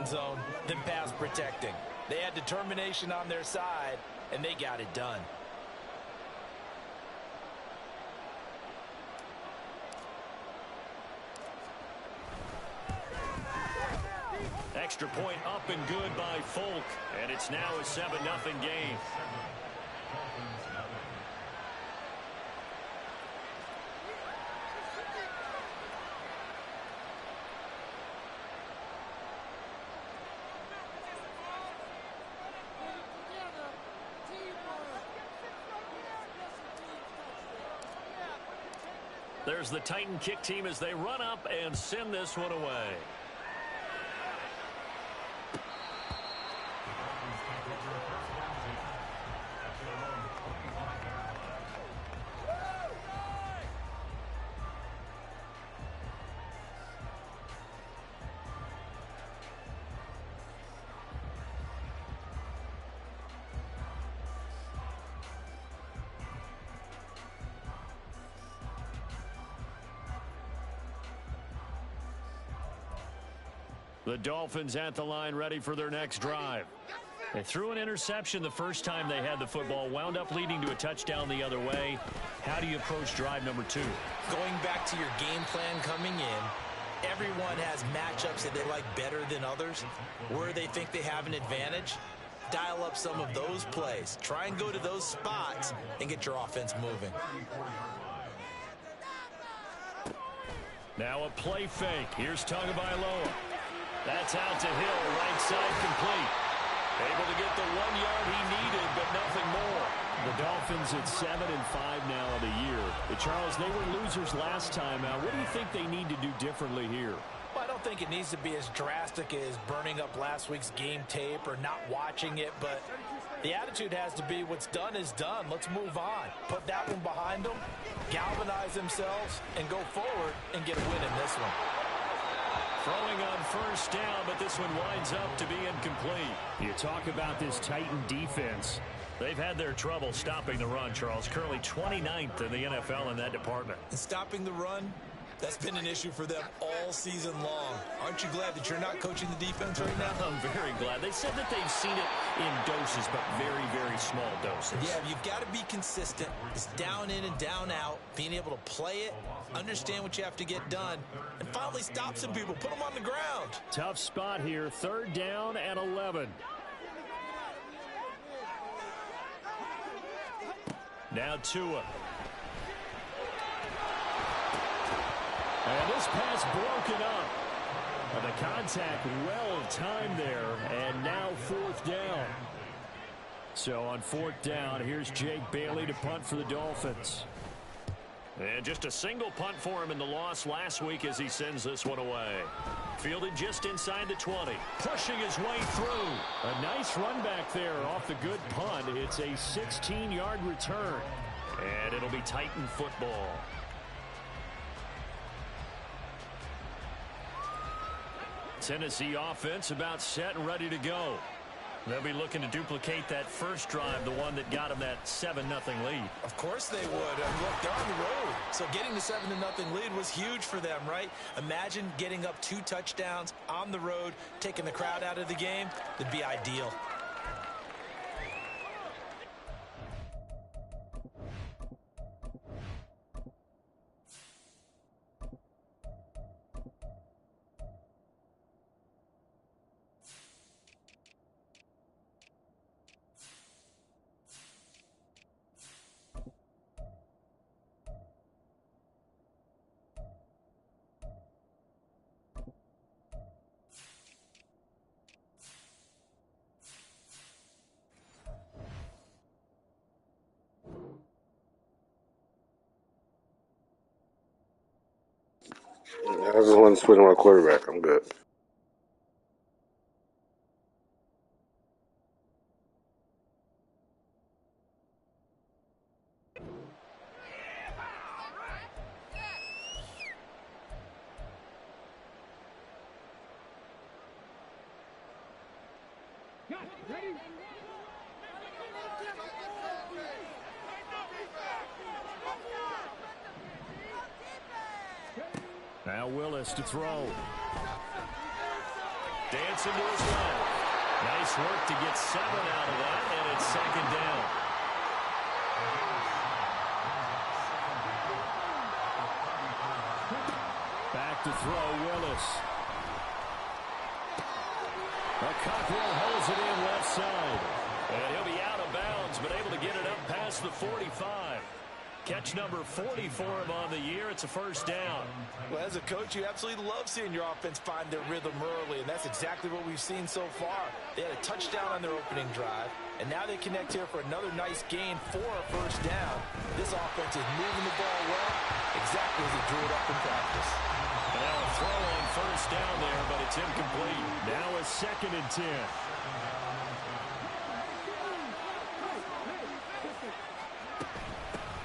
zone than pass protecting. They had determination on their side, and they got it done. Extra point up and good by Folk, and it's now a 7-0 game. There's the Titan kick team as they run up and send this one away. The Dolphins at the line ready for their next drive. They threw an interception the first time they had the football, wound up leading to a touchdown the other way. How do you approach drive number 2? Going back to your game plan coming in, everyone has matchups that they like better than others. Where they think they have an advantage, dial up some of those plays. Try and go to those spots and get your offense moving. Now a play fake. Here's Tagovailoa. That's out to Hill, right side complete. Able to get the 1 yard he needed, but nothing more. The Dolphins at 7-5 now on the year. But Charles, they were losers last time out. What do you think they need to do differently here? Well, I don't think it needs to be as drastic as burning up last week's game tape or not watching it, but the attitude has to be what's done is done. Let's move on. Put that one behind them, galvanize themselves, and go forward and get a win in this one. Throwing on first down, but this one winds up to be incomplete. You talk about this Titan defense. They've had their trouble stopping the run, Charles. Currently 29th in the NFL in that department. And stopping the run, that's been an issue for them all season long. Aren't you glad that you're not coaching the defense right now? I'm very glad. They said that they've seen it in doses, but very, very small doses. Yeah, you've got to be consistent. It's down in and down out, being able to play it, understand what you have to get done, and finally stop some people, put them on the ground. Tough spot here, 3rd down and 11. Now Tua. And this pass broken up. And the contact well timed there, and now 4th down. So on 4th down, here's Jake Bailey to punt for the Dolphins. And just a single punt for him in the loss last week as he sends this one away. Fielded just inside the 20. Pushing his way through. A nice run back there off the good punt. It's a 16-yard return. And it'll be Titan football. Tennessee offense about set and ready to go. They'll be looking to duplicate that first drive, the one that got them that 7-0 lead. Of course they would. Look, they're on the road. So getting the 7-0 lead was huge for them, right? Imagine getting up 2 touchdowns on the road, taking the crowd out of the game. That'd be ideal. I just want to switch my quarterback. I'm good. Now Willis to throw. Dancing to his left. Nice work to get 7 out of that, and it's second down. Back to throw, Willis. Cockrell holds it in left side. And he'll be out of bounds, but able to get it up past the 45. Catch number 40 for him on the year. It's a first down. Well, as a coach, you absolutely love seeing your offense find their rhythm early, and that's exactly what we've seen so far. They had a touchdown on their opening drive, and now they connect here for another nice gain for a first down. This offense is moving the ball well, exactly as he drew it up in practice. And now a throw on first down there, but it's incomplete. Now a 2nd and 10.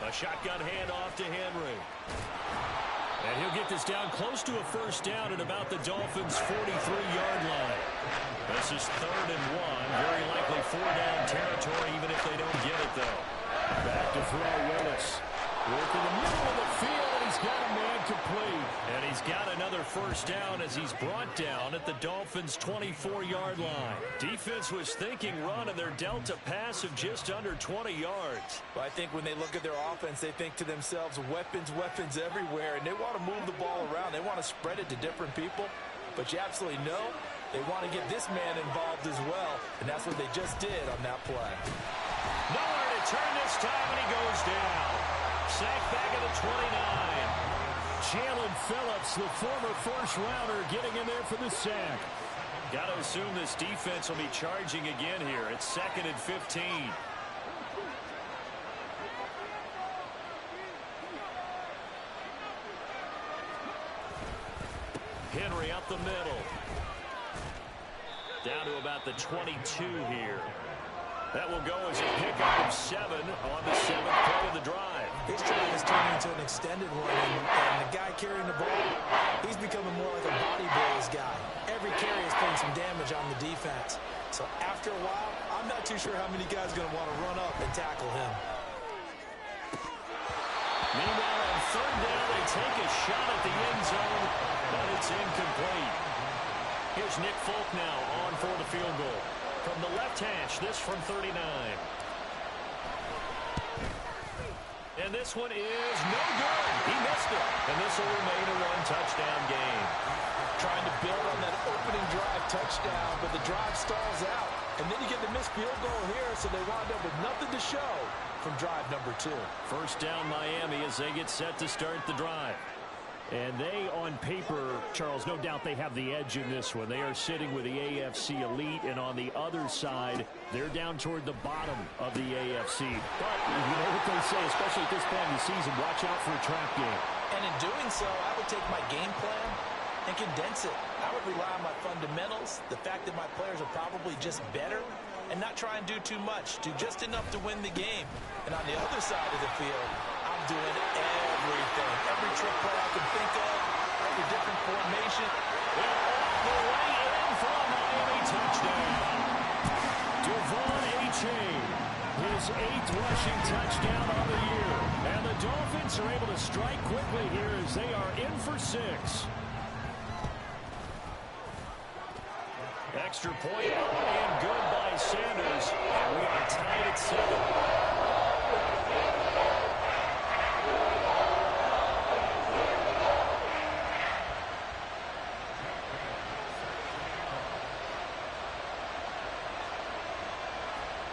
A shotgun handoff to Henry. And he'll get this down close to a first down at about the Dolphins' 43-yard line. This is 3rd and 1. Very likely 4-down territory, even if they don't get it, though. Back to throw, Willis. Work in the middle of the field, and he's got a man complete. And he's got another first down as he's brought down at the Dolphins' 24-yard line. Defense was thinking run, and they're dealt a pass of just under 20 yards. Well, I think when they look at their offense, they think to themselves, weapons, weapons everywhere, and they want to move the ball around. They want to spread it to different people, but you absolutely know they want to get this man involved as well, and that's what they just did on that play. Nowhere to turn this time, and he goes down. Sacked back at the 29. Jalen Phillips, the former first-rounder, getting in there for the sack. Got to assume this defense will be charging again here. It's 2nd and 15. Henry up the middle. Down to about the 22 here. That will go as a pickup of 7 on the 7th play of the drive. His drive is turning into an extended one, and the guy carrying the ball, he's becoming more like a body blows guy. Every carry is putting some damage on the defense. So after a while, I'm not too sure how many guys are going to want to run up and tackle him. Meanwhile, on 3rd down, they take a shot at the end zone, but it's incomplete. Here's Nick Folk now on for the field goal. From the left hash, this from 39. And this one is no good. He missed it. And this will remain a 1-touchdown game. Trying to build on that opening drive touchdown, but the drive stalls out. And then you get the missed field goal here, so they wind up with nothing to show from drive number 2. First down Miami as they get set to start the drive. And they, on paper, Charles, no doubt they have the edge in this one. They are sitting with the AFC elite, and on the other side, they're down toward the bottom of the AFC. But you know what they say, especially at this point in the season, watch out for a trap game. And in doing so, I would take my game plan and condense it. I would rely on my fundamentals, the fact that my players are probably just better, and not try and do too much, do just enough to win the game. And on the other side of the field, I'm doing everything. Every trick play I can think of, every different formation. They're off the way in for a Miami touchdown. Devon A-Chain, his 8th rushing touchdown of the year. And the Dolphins are able to strike quickly here as they are in for 6. Extra point and good by Sanders. And we are tied at 7.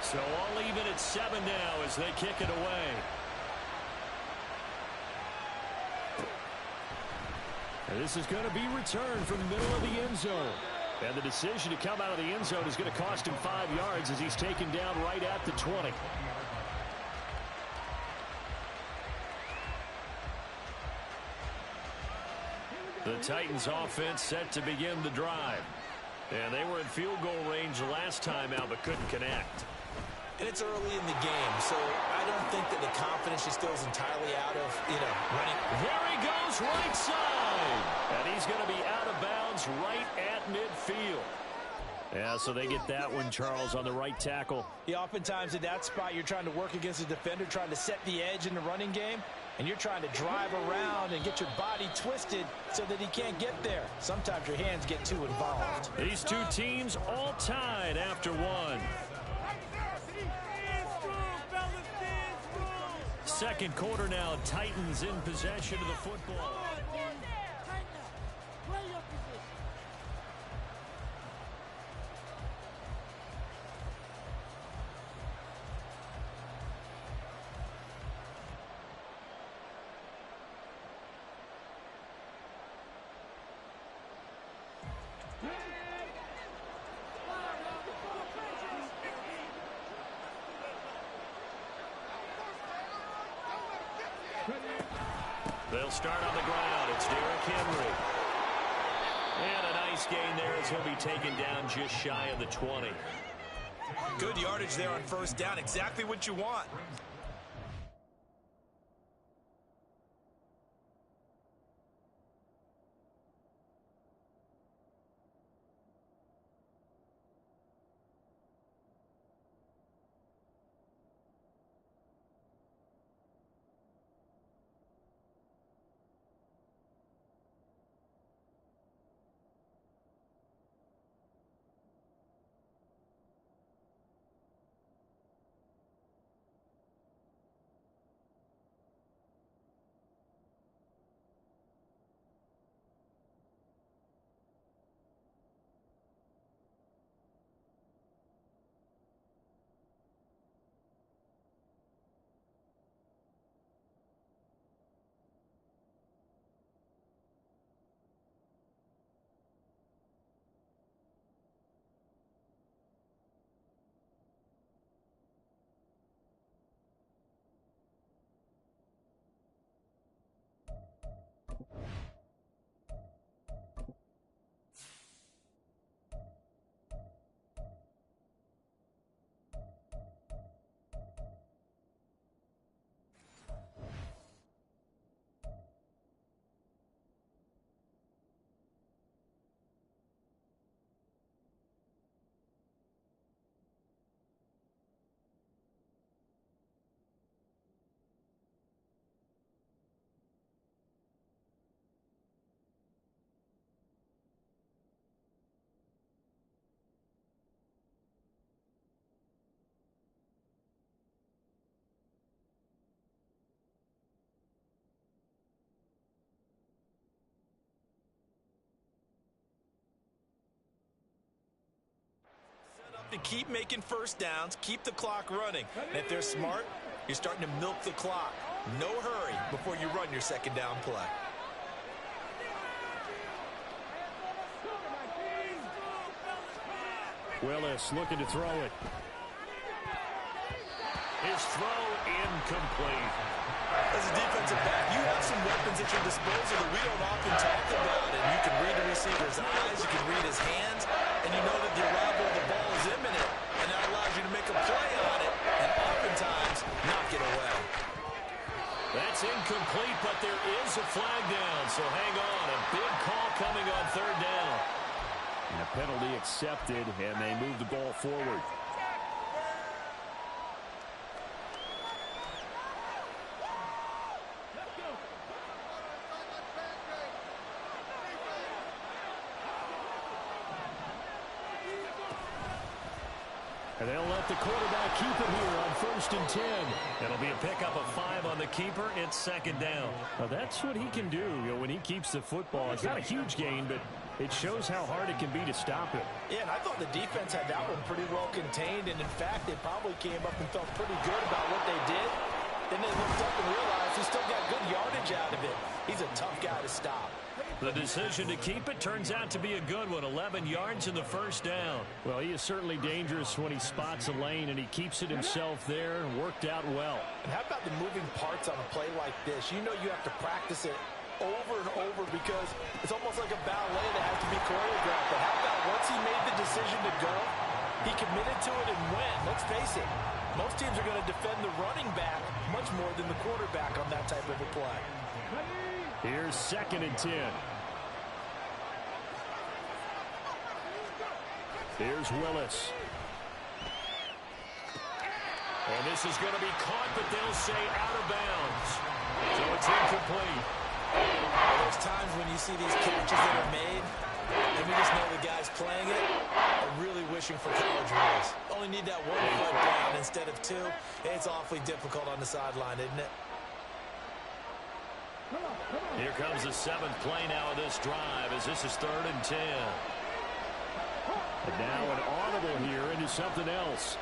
So all even at 7 now as they kick it away. And this is going to be returned from the middle of the end zone. And the decision to come out of the end zone is going to cost him 5 yards as he's taken down right at the 20. The Titans offense set to begin the drive. And they were in field goal range last time out but couldn't connect. And it's early in the game, so I don't think that the confidence just goes entirely out of, running. There he goes, right side. And he's going to be out of bounds right at midfield. Yeah, so they get that one, Charles, on the right tackle. Yeah, oftentimes in that spot, you're trying to work against a defender, trying to set the edge in the running game. and you're trying to drive around and get your body twisted so that he can't get there. Sometimes your hands get too involved. These two teams all tied after one. Second quarter now, Titans in possession of the football. They'll start on the ground. It's Derrick Henry. And a nice gain there as he'll be taken down just shy of the 20. Good yardage there on first down. Exactly what you want. To keep making first downs, keep the clock running. And if they're smart, you're starting to milk the clock. No hurry before you run your second down play. Willis looking to throw it. His throw incomplete. As a defensive back, you have some weapons at your disposal that we don't often talk about. And you can read the receiver's eyes, you can read his hands, and you know that the arrival of the ball is imminent, and that allows you to make a play on it and oftentimes knock it away. That's incomplete, but there is a flag down, so hang on. A big call coming on third down. And a penalty accepted, and they move the ball forward. And they'll let the quarterback keep it here on 1st and 10. It'll be a pickup of 5 on the keeper. It's second down. Well, that's what he can do, when he keeps the football. It's not a huge gain, but it shows how hard it can be to stop it. Yeah, and I thought the defense had that one pretty well contained. And, in fact, they probably came up and felt pretty good about what they did. Then they looked up and realized he still got good yardage out of it. He's a tough guy to stop. The decision to keep it turns out to be a good one. 11 yards in the first down. Well, he is certainly dangerous when he spots a lane, and he keeps it himself there and worked out well. And how about the moving parts on a play like this? You know you have to practice it over and over because it's almost like a ballet that has to be choreographed. But how about once he made the decision to go, he committed to it and went. Let's face it, most teams are going to defend the running back much more than the quarterback on that type of a play. Here's 2nd and 10. Here's Willis. And this is going to be caught, but they'll say out of bounds. So it's incomplete. There's times when you see these catches that are made, and we just know the guys playing it are really wishing for college rules. Only need that one foot down instead of two. It's awfully difficult on the sideline, isn't it? Here comes the 7th play now of this drive as this is 3rd and 10. And now an audible here into something else.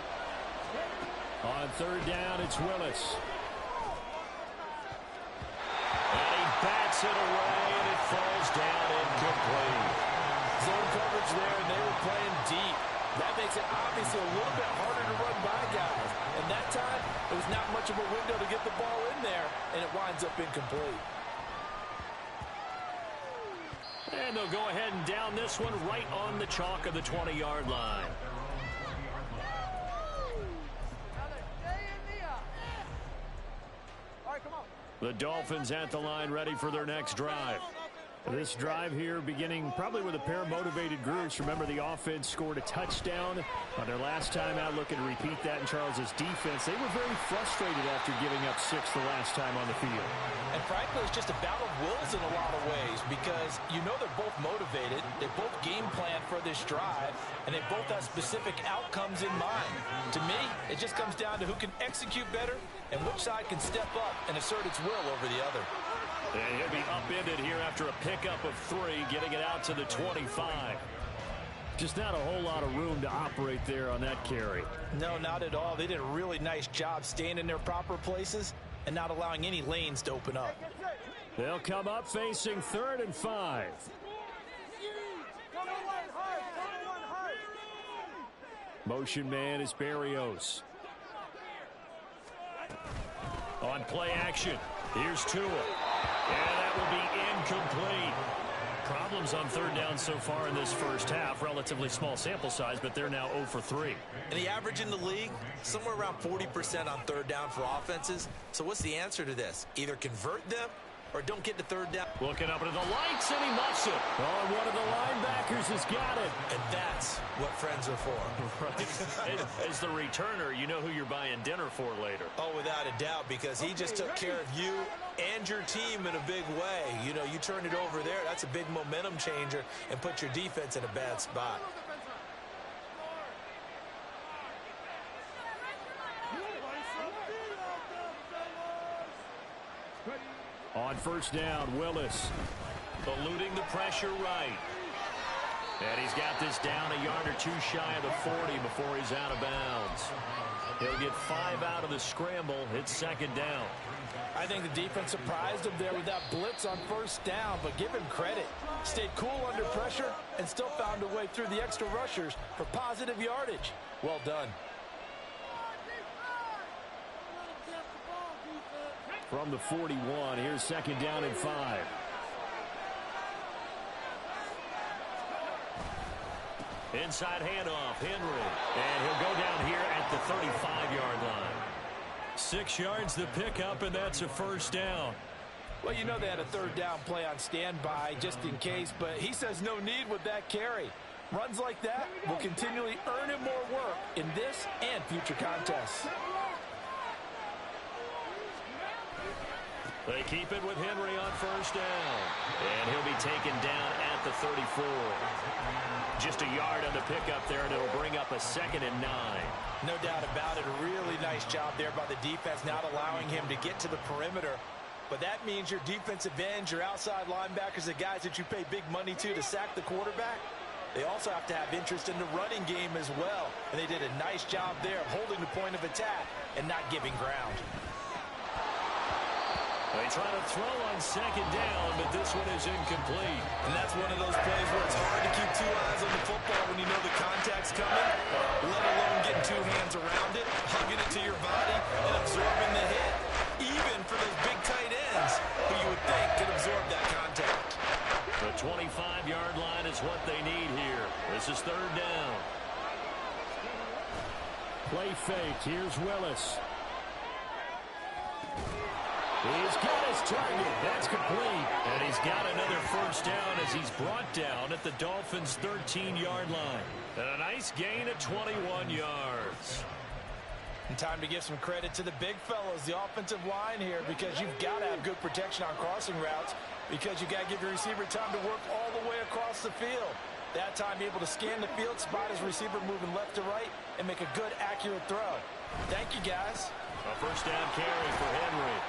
On 3rd down, it's Willis. And he bats it away, and it falls down incomplete. Zone coverage there, and they were playing deep. That makes it obviously a little bit harder to run by guys. And that time, it was not much of a window to get the ball in there, and it winds up incomplete. And they'll go ahead and down this one right on the chalk of the 20-yard line. The Dolphins at the line ready for their next drive. This drive here beginning probably with a pair of motivated groups. Remember, the offense scored a touchdown on their last time out, looking to repeat that in Charles's defense. They were very frustrated after giving up 6 the last time on the field. And frankly, it's just a battle of wills in a lot of ways because you know they're both motivated, they both game plan for this drive, and they both have specific outcomes in mind. To me, it just comes down to who can execute better and which side can step up and assert its will over the other. And he'll be upended here after a pickup of 3, getting it out to the 25. Just not a whole lot of room to operate there on that carry. No, not at all. They did a really nice job staying in their proper places and not allowing any lanes to open up. They'll come up facing 3rd and 5. Motion man is Berrios. On play action, here's Tua. And that will be incomplete. Problems on 3rd down so far in this first half. Relatively small sample size, but they're now 0 for 3. And the average in the league, somewhere around 40% on 3rd down for offenses. So what's the answer to this? Either convert them or don't get to 3rd down. Looking up into the lights, and he muffs it. Oh, one of the linebackers has got it. And that's what friends are for. Right. As the returner, you know who you're buying dinner for later. Oh, without a doubt, because he just took care of you and your team in a big way. You know, you turn it over there, that's a big momentum changer and put your defense in a bad spot. On 1st down, Willis. Eluding the pressure right. And he's got this down a yard or 2 shy of the 40 before he's out of bounds. He'll get 5 out of the scramble. It's 2nd down. I think the defense surprised him there with that blitz on 1st down, but give him credit. Stayed cool under pressure and still found a way through the extra rushers for positive yardage. Well done. From the 41, here's 2nd down and 5. Inside handoff, Henry. And he'll go down here at the 35-yard line. 6 yards the pickup, and that's a 1st down. Well, you know they had a 3rd down play on standby just in case, but he says no need with that carry. Runs like that will continually earn him more work in this and future contests. They keep it with Henry on 1st down. And he'll be taken down at the 34. Just a yard on the pickup there, and it'll bring up a 2nd and 9. No doubt about it. A really nice job there by the defense, not allowing him to get to the perimeter. But that means your defensive ends, your outside linebackers, the guys that you pay big money to sack the quarterback, they also have to have interest in the running game as well. And they did a nice job there of holding the point of attack and not giving ground. They try to throw on 2nd down, but this one is incomplete. And that's one of those plays where it's hard to keep 2 eyes on the football when you know the contact's coming, let alone getting 2 hands around it, hugging it to your body, and absorbing the hit. Even for those big tight ends who you would think could absorb that contact. The 25-yard line is what they need here. This is 3rd down. Play fake. Here's Willis. He's got his target. That's complete. And he's got another 1st down as he's brought down at the Dolphins' 13-yard line. And a nice gain of 21 yards. And time to give some credit to the big fellas, the offensive line here, because you've got to have good protection on crossing routes because you've got to give your receiver time to work all the way across the field. That time, able to scan the field, spot his receiver moving left to right, and make a good, accurate throw. Thank you, guys. A first down carry for Henry.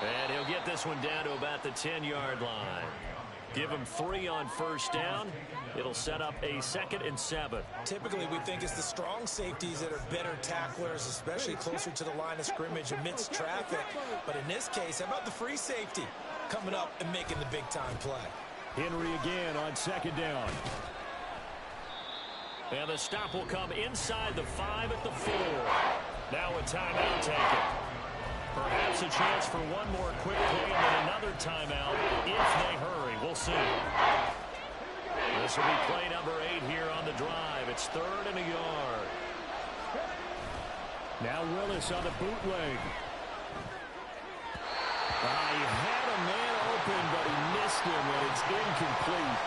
And he'll get this one down to about the 10-yard line. Give him 3 on first down. It'll set up a 2nd and 7. Typically, we think it's the strong safeties that are better tacklers, especially closer to the line of scrimmage amidst traffic. But in this case, how about the free safety coming up and making the big-time play? Henry again on 2nd down. And the stop will come inside the 5 at the 4. Now a timeout taken. Perhaps a chance for one more quick play and then another timeout if they hurry. We'll see. This will be play number 8 here on the drive. It's 3rd and a yard. Now Willis on the bootleg. He had a man open, but he missed him, and it's incomplete.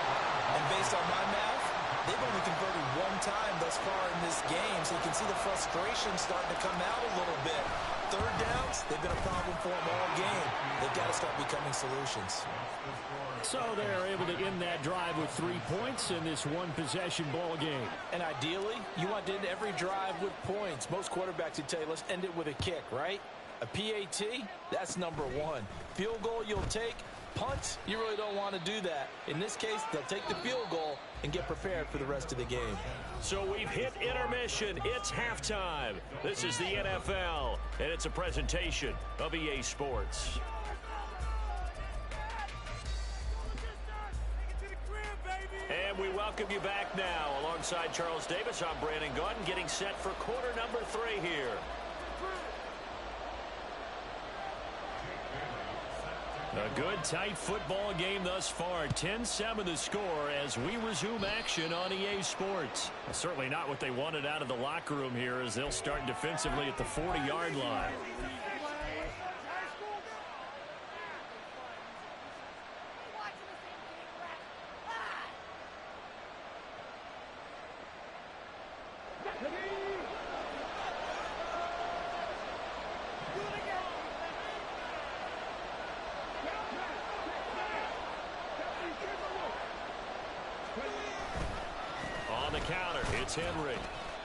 And based on my math, they've only converted 1 time thus far in this game, so you can see the frustration starting to come out a little bit. 3rd downs, they've been a problem for them all game. They've got to start becoming solutions. So they're able to end that drive with 3 points in this one-possession ball game. And ideally, you want to end every drive with points. Most quarterbacks would tell you, let's end it with a kick, right? A PAT, that's number 1. Field goal you'll take. Punt, you really don't want to do that. In this case, they'll take the field goal and get prepared for the rest of the game. So we've hit intermission. It's halftime. This is the NFL, and it's a presentation of EA Sports. And we welcome you back now. Alongside Charles Davis, I'm Brandon Gunn, getting set for quarter number 3 here. A good, tight football game thus far. 10-7 the score as we resume action on EA Sports. Well, certainly not what they wanted out of the locker room here as they'll start defensively at the 40-yard line. Henry,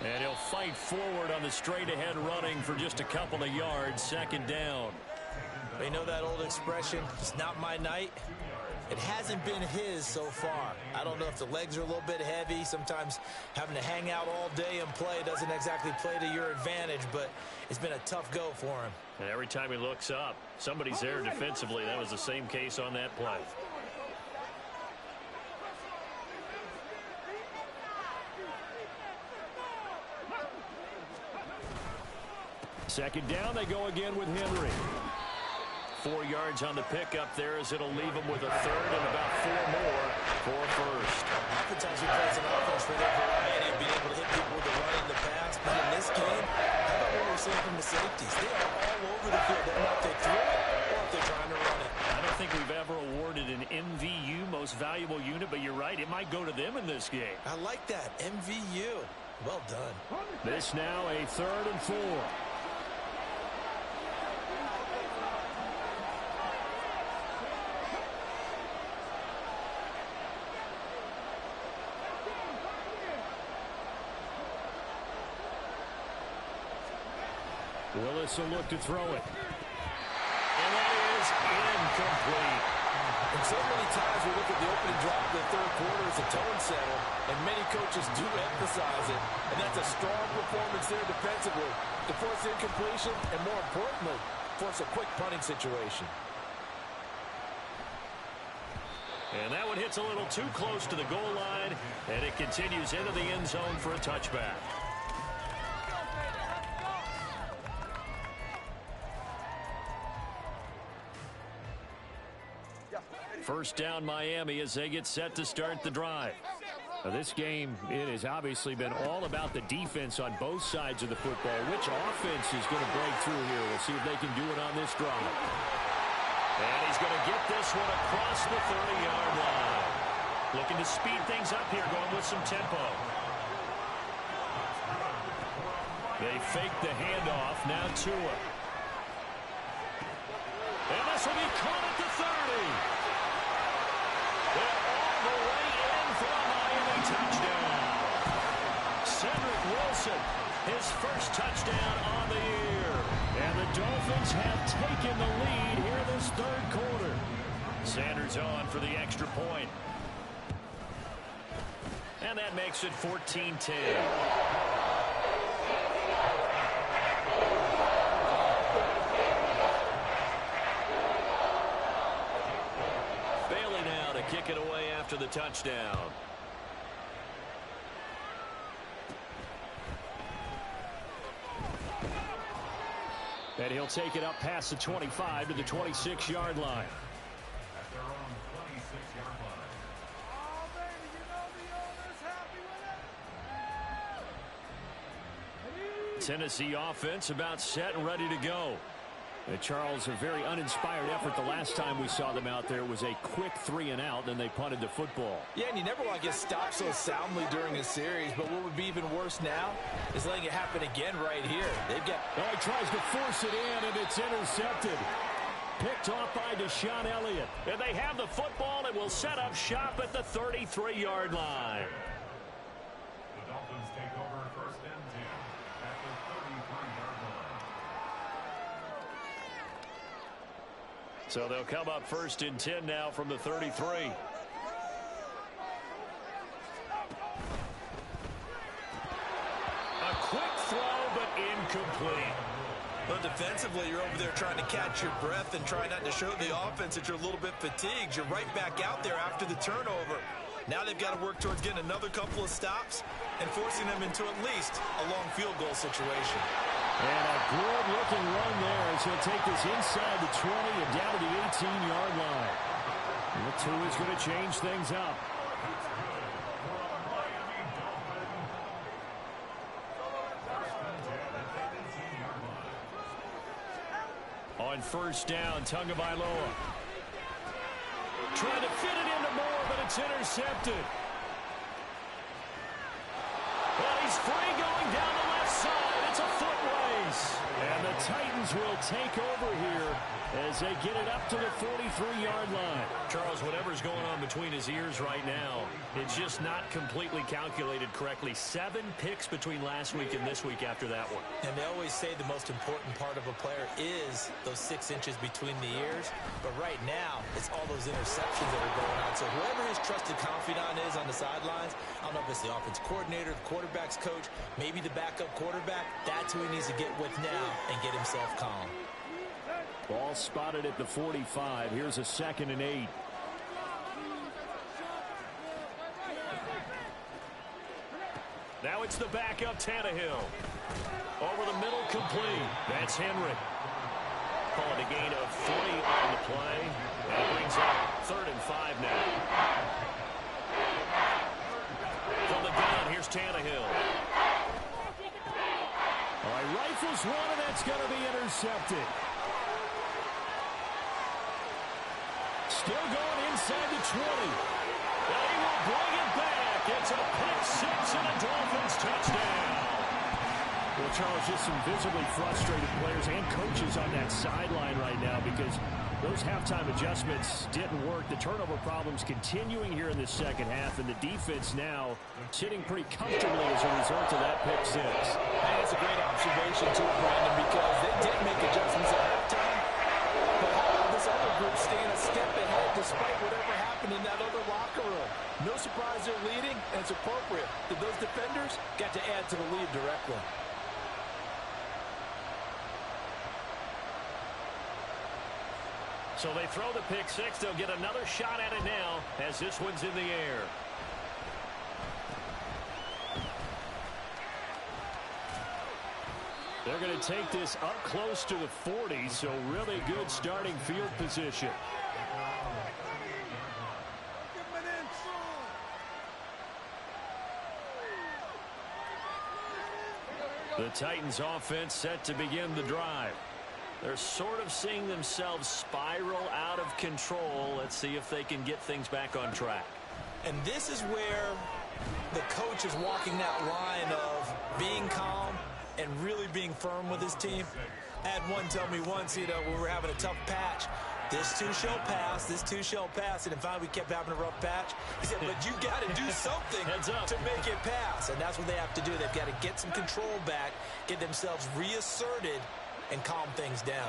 and he'll fight forward on the straight-ahead running for just a couple of yards. 2nd down. You know that old expression, it's not my night? It hasn't been his so far. I don't know if the legs are a little bit heavy. Sometimes having to hang out all day and play doesn't exactly play to your advantage, but it's been a tough go for him. And every time he looks up, somebody's there defensively. That was the same case on that play. 2nd down, they go again with Henry. 4 yards on the pickup there as it'll leave them with a 3rd and about 4 more for first. Oftentimes we play some offense for their variety of being able to hit people with the run and the pass, but in this game, how about what we're seeing from the safeties? They are all over the field. They don't know if they threw it or if they're trying to run it. I don't think we've ever awarded an MVU, most valuable unit, but you're right, it might go to them in this game. I like that, MVU. Well done. This now a 3rd and 4. Willis will look to throw it. And that is incomplete. And so many times we look at the opening drive of the 3rd quarter as a tone setter, and many coaches do emphasize it. And that's a strong performance there defensively to force incompletion and, more importantly, force a quick punting situation. And that one hits a little too close to the goal line, and it continues into the end zone for a touchback. First down Miami as they get set to start the drive. Now this game, it has obviously been all about the defense on both sides of the football. Which offense is going to break through here? We'll see if they can do it on this drive. And he's going to get this one across the 30-yard line. Looking to speed things up here, going with some tempo. They fake the handoff. Now Tua. And this will be caught at the 30. They're all the way in for a Miami touchdown. Cedric Wilson, his first touchdown on the year. And the Dolphins have taken the lead here this third quarter. Sanders on for the extra point. And that makes it 14-10. Bailey now to kick it away after the touchdown. And he'll take it up past the 25 to the 26-yard line. Tennessee offense about set and ready to go. Charles, a very uninspired effort the last time we saw them out there. Was a quick 3-and-out, then they punted the football. Yeah, and you never want to get stopped so soundly during a series, but what would be even worse now is letting it happen again right here. They've got... Oh, he tries to force it in, and it's intercepted. Picked off by Deshaun Elliott. And they have the football and will set up shop at the 33-yard line. The Dolphins take over first and 10 at the 33-yard line. So they'll come up first and 10 now from the 33. A quick throw, but incomplete. But defensively, you're over there trying to catch your breath and try not to show the offense that you're a little bit fatigued. You're right back out there after the turnover. Now they've got to work towards getting another couple of stops and forcing them into at least a long field goal situation. And a good-looking run there as he'll take this inside the 20 and down to the 18-yard line. And the 2 is going to change things up. On first down, Tagovailoa. Trying to fit it into Moore, but it's intercepted. Well, he's free going down the left side. It's a foot race. And the Titans will take over here as they get it up to the 43-yard line. Charles, whatever's going on between his ears right now, it's just not completely calculated correctly. 7 picks between last week and this week after that one. And they always say the most important part of a player is those 6 inches between the ears. But right now, it's all those interceptions that are going on. So whoever his trusted confidant is on the sidelines, I don't know if it's the offense coordinator, the quarterback's coach, maybe the backup quarterback, that's who he needs to get with now and get himself calm. Ball spotted at the 45. Here's a 2nd and 8. Now it's the backup Tannehill. Over the middle, complete. That's Henry. Call it a gain of 3 on the play. That brings up 3rd and 5 now. From the gun, here's Tannehill. All right, rifles one, and that's going to be intercepted. Still going inside the 20. And he will bring it back. It's a pick 6 and a Dolphins touchdown. Well, Charles, just some visibly frustrated players and coaches on that sideline right now because those halftime adjustments didn't work. The turnover problems continuing here in the second half, and the defense now sitting pretty comfortably as a result of that pick 6. Hey, that's a great observation, too, Brandon, because they did make adjustments at halftime. But how about this other group staying a step ahead despite whatever happened in that other locker room? No surprise they're leading, and it's appropriate that those defenders got to add to the lead directly. So they throw the pick 6. They'll get another shot at it now as this one's in the air. They're going to take this up close to the 40, so really good starting field position. The Titans offense set to begin the drive. They're sort of seeing themselves spiral out of control. Let's see if they can get things back on track. And this is where the coach is walking that line of being calm and really being firm with his team. I had one tell me once, when we were having a tough patch, this too shall pass, this too shall pass. And finally, we kept having a rough patch. He said, but you got to do something to make it pass. And that's what they have to do. They've got to get some control back, get themselves reasserted, and calm things down.